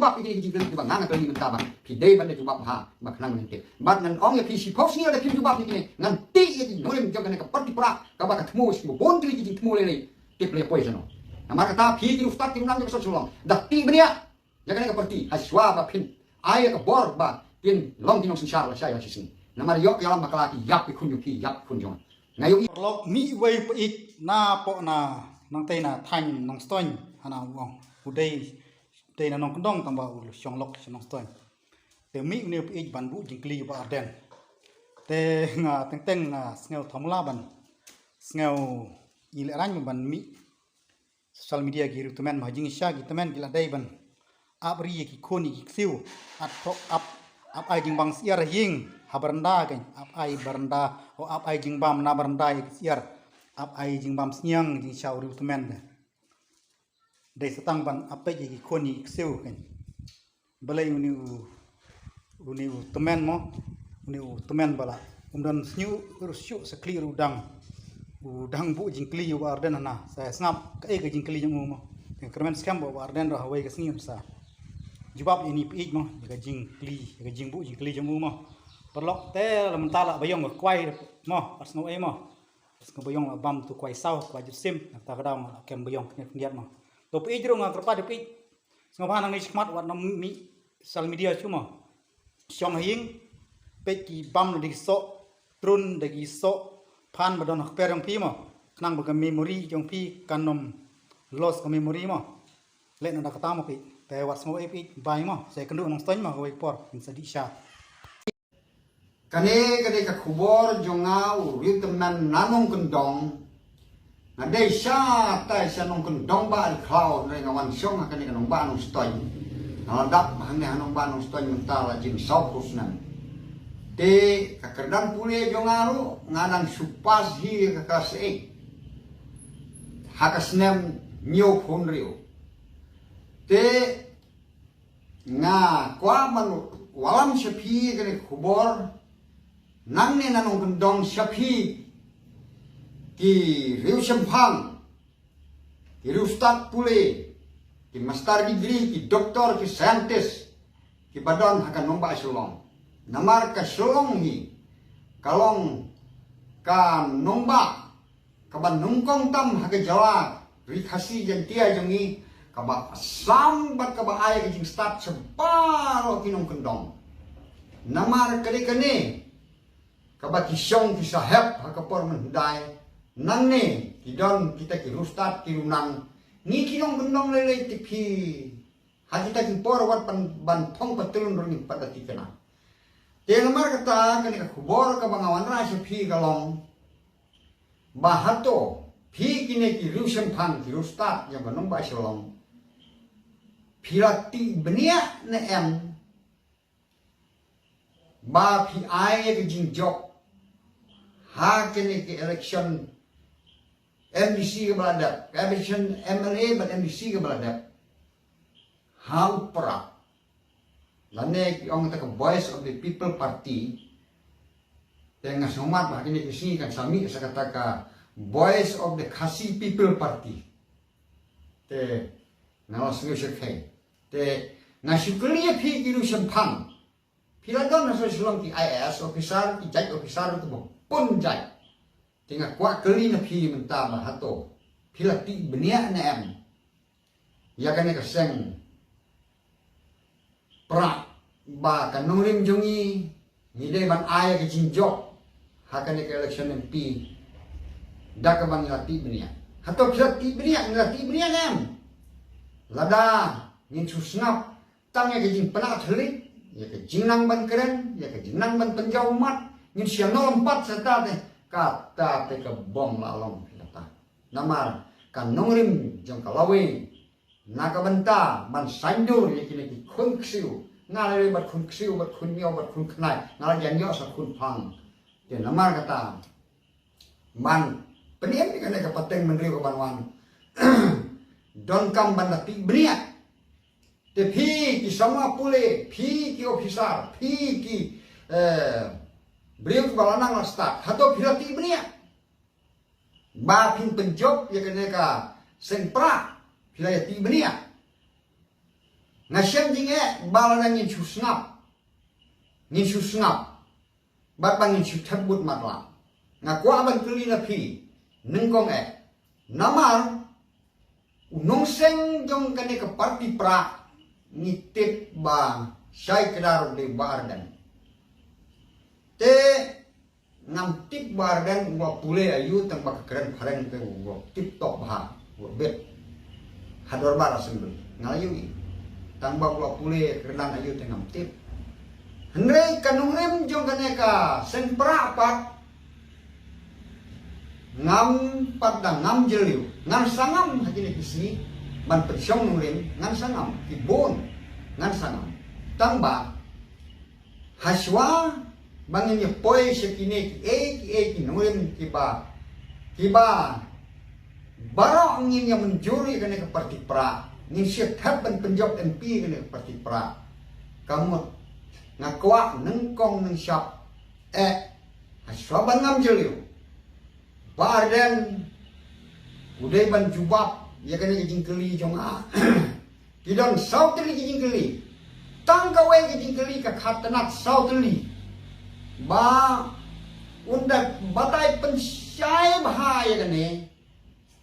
jubab ini jingkring di bangang atau ini mentaba pidai pada jubab ha maknang nanti bat nan ong ya pisi pos ni ada pisi jubab ni nanti ini nolim jangan ke parti pra ka ba ketemu si bontri ji temu lele tip le poison namar kata pi ki ustad ti nang ke solong dah ti benia jangan ke parti haswa ba pin ai ke bor ba pin long dinong sensar la saya sini namar yok yalam makalaki yak kun yuki yak kun jong ngayo lok mi wei ik na po na nang te na than nang stoin hana wong udai te na nong kondong tamba ul syong lok nang stoin te mi ne ik ban bu jingkli ba arden te nga teng teng na sneu thomla ban sneu il ran ban mi social media gi rutumen ma jing sha gi temen gila dai ban abri ki khoni ki siu at tok up ai jing bang siar ying habaranda kan up ai baranda o up ai jing bam na baranda siar up ai jing bam snyang jing shauri tumen dai setang ban apa ji khoni siu kan balai uni tumen mo uni tumen bala umdan snyu rusyu sekli udang bu jing kli yu arden na saya snap ke jing kli jung mo kermen skam bo arden ro hawai ke snyum sa jubab ini pi mo jaga jing kli jaga jing bu jing kli jung mo perlok te lamentala bayong kwai mo asno e mo asno bayong bam tu kwai sau kwai jusim ta kadang kem bayong kendiat mo to pi jero nga kerpa de pi ngoba nang ni smart wat nam mi social media cuma syong hing pe ki bam di so trun de gi so phan badon per yang pi mo nang ba memory jong pi kanom loss ka memory mo le na kata mo pi te wat smo e pi bai mo saya kendu nang stoin mo wei por insadi sha kane ka kubor jongau ritman nanong kendong na dei sha tai sha nong kendong ba al cloud re ngawan syong kane ka nong ba nong stoi na dap hane nong ba nong stoi mentala jin sau kusnan te ka kerdan pule jongaru nganang supas hi ka kase hakasnem nyo phun riu te nga kwa man walam shapi kane kubor nang ne nanong kendong shapi ki riu sempang ki riu start pule ki master degree ki doktor ki scientist ki badon hakan nomba sulong namar ka sulong hi kalong ka nomba ka ban nungkong tam haka jawa ri khasi jan tia jongi ka ba sambat ka ba ay ki start separo kinong kendong namar kane kabaki syong ki sahab hakapor mendai nang ne kidon kita ki rustat ki runang ni kinong gendong lele tipi haji ta ki por wat ban thong patulun ring pada tikena te lamar kata kani ka khubor ka bangawan ra se phi galong bahato phi kine ki rusen phang ki rustat yang banong ba shalong phirati benia ne em ba phi ai ki jing jok ha kene ke election MDC ke beladap election MLA but MDC ke beladap how pra lane ki ong ta ke voice of the people party tengah somat bah kini kesini kan sami sa kata ka voice of the Khasi people party te nawas ngi sekai te ngasukli phi kiru sempang piladon na solong ki IAS officer ki judge officer tu pun jai tinggal kuat keli na pi menta mahato pilati benia na em ya kane keseng pra ba kanorim jongi ngide ban aya ke jinjok hakane ke election MP dak bang lati benia hato pilati benia ngati benia em lada ngin susnap tangnya ke jing pena thlik ya ke jingnang ban keren ya ke jingnang ban penjau mat ngin siang lompat serta teh kata teh ke bom lalong kata namar kan nongrim jong kalawe naga benta ban sandur ya kini ki khun ksiu ngalai bat khun ksiu bat khun nyo bat khun knai ngalai yang nyo sa khun phang te namar kata man peniem ni kan ka pateng menteri ko banwan don kam ban ti bria te phi ki sama pule phi ki officer phi ki beliau balanang start hato pirati benia ba pin penjob ya kene ka sempra pirati benia Ngasem jinge balan ngin susnap. Ngin susnap. Bat bangin sutabut matla. Ngakwa ban keli na pi. Nengkong namar unong seng jong kane ke parti pra nitip ba syai kedar de bardan. Te ngam tip bardan wa pule ayu tang bak keren phareng ke wa tip tok ba wa bet hador bara sembel ngalayu i tang bak wa pule kerenan ayu tang ngam tip henrei kanung rem jong kane ka sen pra pat ngam padang ngam jeliu ngan sangam hakini kisi ban pensyong nurim ngan sangam kibon ngan sangam tamba haswa bangin ye poi sekine ki nurim kiba barok ngin yang menjuri kene ke parti pra ngin syet ban penjok MP kene ke parti pra kamu ngakwa nengkong neng syap haswa ban ngam jeliu barden udai ban jubab ya kena jingkeli jonga kidon sauteli jingkeli tangkawe jingkeli ka khatanat sauteli ba undak batai pensyai bahaya kene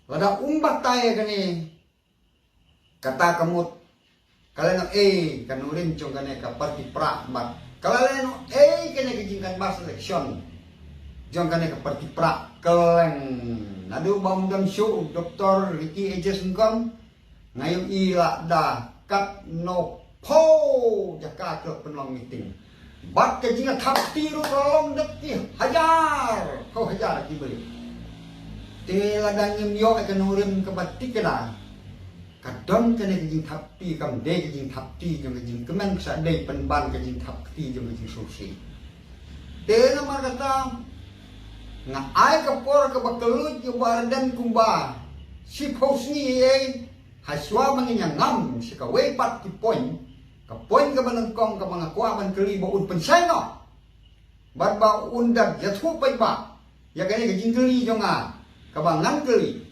lada umbatai kene kata kamut kalian kanurin jong kene ka parti pra mat kalian kene jingkan bas election jong kene ka parti pra keleng nadu bam dam show Dr. Ricky Ejes ngkom ngayon ila da kat no po jaka ke penlong meeting bat ke jinga thap tiru rolong dekti hajar kau hajar ki beli te ladangim yo ke nurim ke batik kena kadon kene jing thap ti kam de jing thap ti jong jing kemen sa de penban ke jing thap ti jong jing susi te nama kata nga ay kapor ka bakalut yung bardan kumba si posni haswa manginya ngam si kaway pat ti poin ka poin ka banangkong ka mga kuaban kalibo un penseno bat ba undag yathu pay ba ya gani ka jingkeli jonga ka bangan keli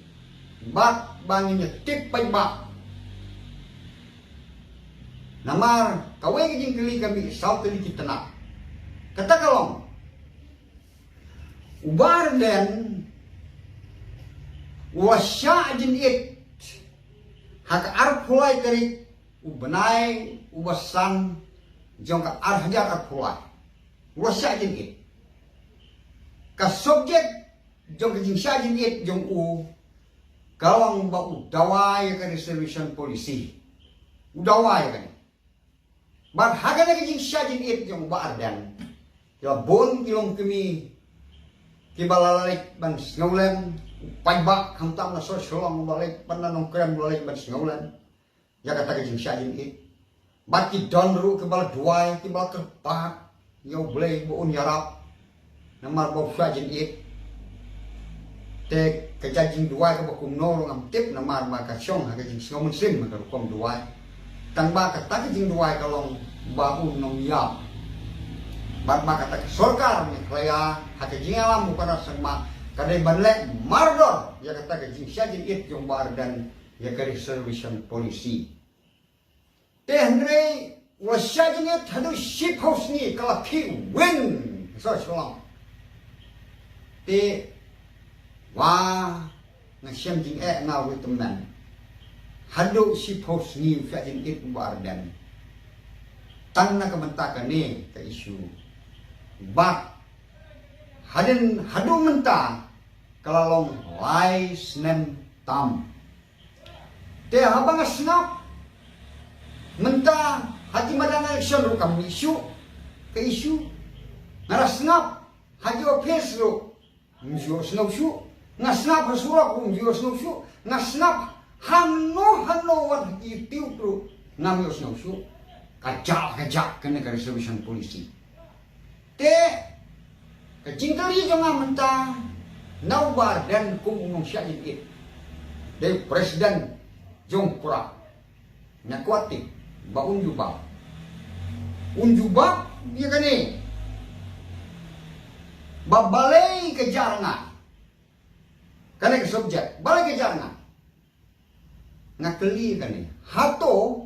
bat banginya tip pay ba namar kaway ka jingkeli kami isaw keli kitana kata kalong ubarden wasya jin it hak arpulai kari ubenai ubasan jong ka arhajar arpulai wasya jin it ka subjek jong ka jing sya jin it jong u kawang ba udawai ka reservation policy udawai ka bar hagana ka jing sya jin it jong barden ya bon kilong kami kibalalalik ban snowlen pajbak hamtam na sosyolong balik pananong krem balik ban snowlen ya kata ke jing syajin it baki donru kebal duai kebal kerpat yo blay buun yarap namar bau syajin it te kejajing duai ke bakum noro ngam tip namar maka syong ha jing snowmen sim maka kom duai tang ba kata ke jing duai kalong baun nong yap bat maka tak sorkar ni klaya hake jingalam bukan sama kadai banlek mardor ya kata ke jing syajin it jong bardan ya kari reservation policy tehre wasyajin it hadu ship house ni kala ki win so shalom te wa na syam jing ngawi teman hadu ship house ni syajin it bardan tang na kamentakan ni ke isu bat hadin hadu menta kalalong lai snem tam te habang snap menta haji madana election ru kam isu ke isu ngara snap haji office ru mjo snap shu nga snap hasura ku mjo snap shu nga snap hanno wat itiu ru ngamyo snap shu kajak kena ke reservation policy te kecingkali jonga menta naubar dan kumung syajin it de presiden jongpura nyakwati ba unjubab dia kani babalai ke jaranga kane ke subjek balai ke jaranga ngakeli kani hato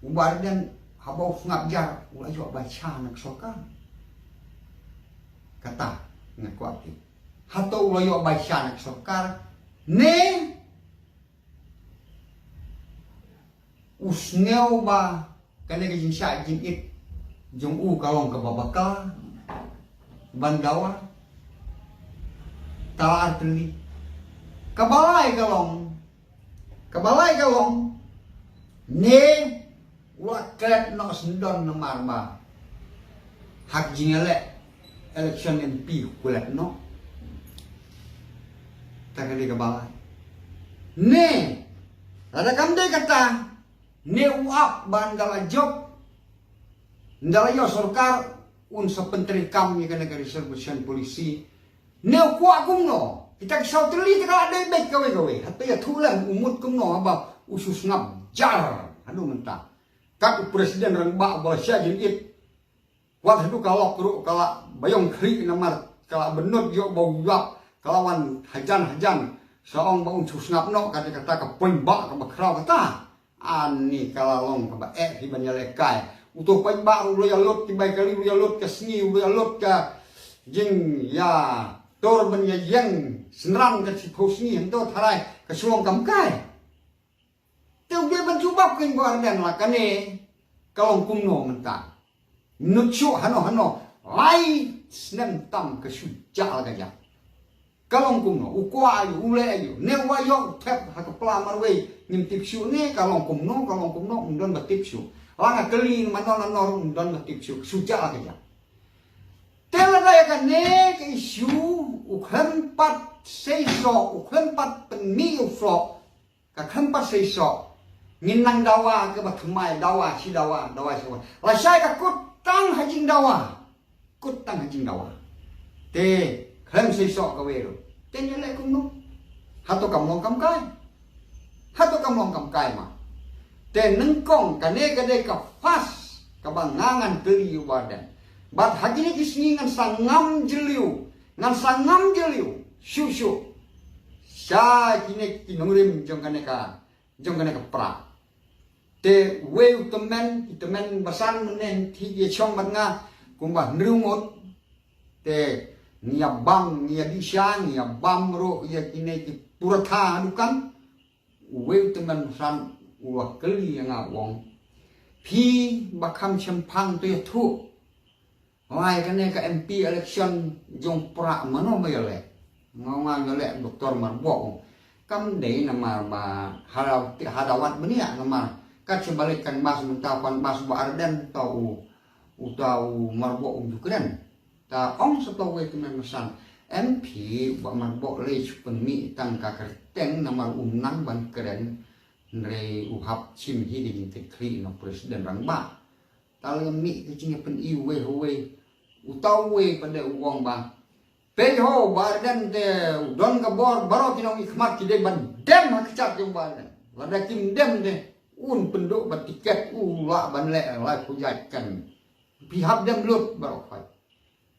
ubar dan habau ngabjar ulah jo baca nak sokan kata ngakuati hato ulah jo baca nak sokar ne usneu ba kana gajin sya jin it jong u kalong ka babaka bandawa ta artli kabalai kalong ne waklet no sendon no marma hak jingale election MP kulet no takali kabalai ne ada kamde kata ne uap bandala job ndala yo sarkar un sa penteri kam ni kana reservation polisi ne kuat kumno kita kisau terli kita ada baik gawe hatta ya thulan umut kumno ba usus ngam jar anu mentah kak presiden rang ba Malaysia jin it wat hadu kalok kru kala bayong kri namar kala benut yo bau yap kalawan hajan saong ba usus ngap no kata ka poin ba ka bakrau kata ani kala long ka ba di banyalekai utuh poin ba ru ya lot tibai kali ya lot ka sni ya lot ka jing ya tor ben ya yang senrang ka si posni ento tharai ka sulong kam kai teu dia ban jubab kin bo ardan la kane kalong kumno menta nuchu hano lai snem tam ka su ja la ja kalong kumno ukwa ayu ule ayu ne wa yo tep ha ka pla marwe nim tip su ne kalong kumno undon ba tip su langa keli manon nor undon ba tip su ja la ja tela daya ka ne ka isu ukhan pat seiso ukhan pat peni ufro ka khan pat seiso nginang dawa ke bathumai dawa si dawa semua la sai ka kutang hajing dawa te khan seiso ka wero ten yele kumno hato kamlong kam kai ma te nengkong ka ne ka de ka fas ka bangangan teri wadan bat hagini kisni ngan sangam jeliu syu sya kine kinongrim jong kaneka pra te we temen basan menen thi ye chong bat nga kumba nrungot te nia bam nia disya nia bam ro ye kine ki puratha adukan we temen basan wa keli nga wong phi bakam chempang tu thu Wai kene ka MP election jong pra mano mayole ngawa yole doktor marbok kam de nama ba hadawat benia nama ka sebalikan bas mentapan bas ba arden tau utau marbok jukren ta ong setawe kemen mesan MP ba marbok le pemi tang ka kerteng nama unang ban keren nre uhap chim hi di tekri no presiden rangba talemi kecingnya pen iwe utau we pada uang ba peho badan te don ka bor baro kinong ikmat ki de ban dem hakcat jong badan lada kim dem de un penduk ba tiket ula ban le la kujatkan pihak dem lut baro fai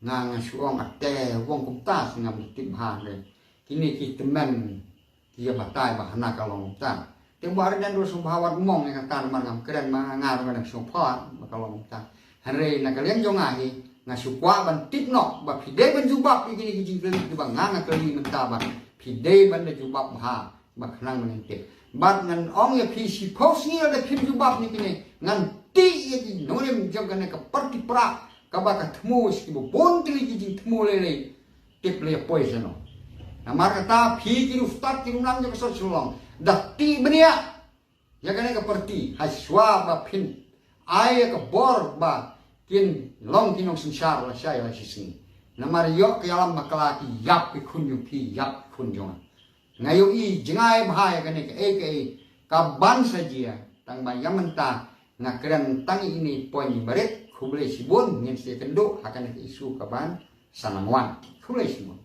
ngang suong ate wong kumtas ngam tim ha le kini ki temen dia batai ba hana kalong ta te badan do sumbawat mong yang kata man keren ma ngar ma nak support ba kalong ta hare na kalian jong ahi ngasukwa ban tipno ba pide ban jubab igini kijing keli ba nganga keli menta ba pide ban de jubab ha ba khnang menente bat ngan ong ya pisi pos ni ada pim jubab ni kini ngan ti ye ki nore jong kana ka parti pra ka ba ka thmu ski bo bon keli kijing thmu le tip le poisono namar kata phi ki ustad ki nang jo so sulong da ti benia ya kana ka parti haswa ba pin ai ka bor ba kin long kinong sensar la syai la sisni namar yo ke alam makala ki yap ki kunjung pi yap kunjung ngayo i jengai bahaya kane ke ka ban saja tang ba yamenta ngakren tang ini poin baret khubule sibun ngin se kendo akan isu ka ban sanamwan khubule sibun